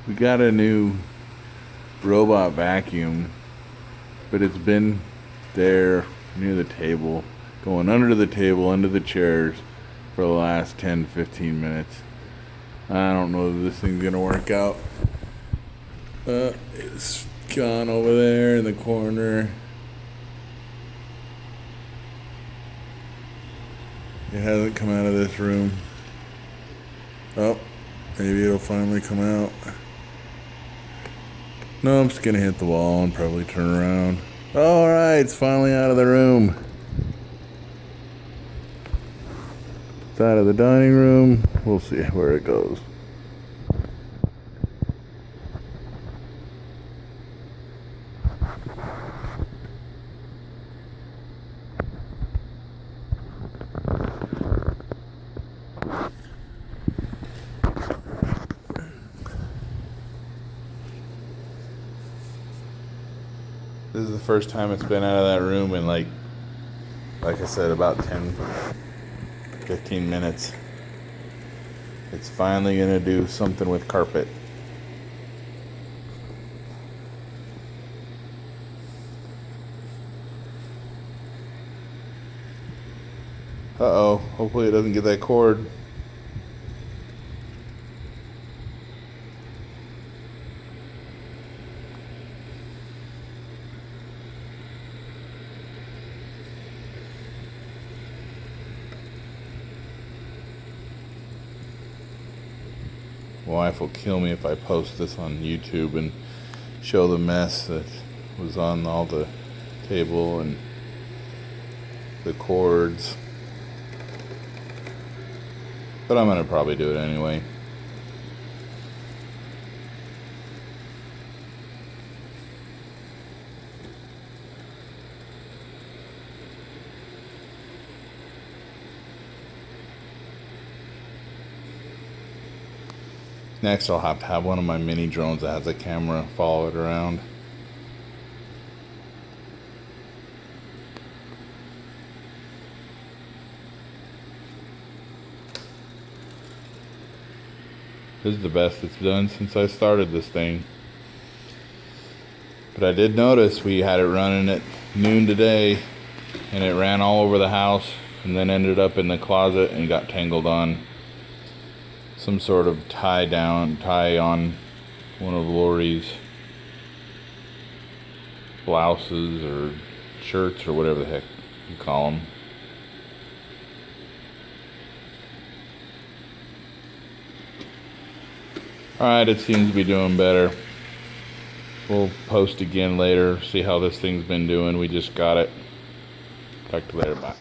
We got a new robot vacuum, but it's been there near the table, going under the table, under the chairs for the last 10-15 minutes. I don't know if this thing's gonna work out. It's gone over there in the corner. It hasn't come out of this room. Oh, maybe it'll finally come out. No, I'm just gonna hit the wall and probably turn around. Alright, it's finally out of the room. It's out of the dining room. We'll see where it goes. This is the first time it's been out of that room in like I said, about 10-15 minutes. It's finally gonna do something with carpet. Uh-oh, hopefully it doesn't get that cord. My wife will kill me if I post this on YouTube and show the mess that was on all the table and the cords. But I'm gonna probably do it anyway. Next, I'll have to have one of my mini drones that has a camera follow it around. This is the best it's done since I started this thing. But I did notice we had it running at noon today, and it ran all over the house and then ended up in the closet and got tangled on some sort of tie on one of Lori's blouses or shirts or whatever the heck you call them. Alright, it seems to be doing better. We'll post again later, see how this thing's been doing. We just got it. Talk to you later, bye.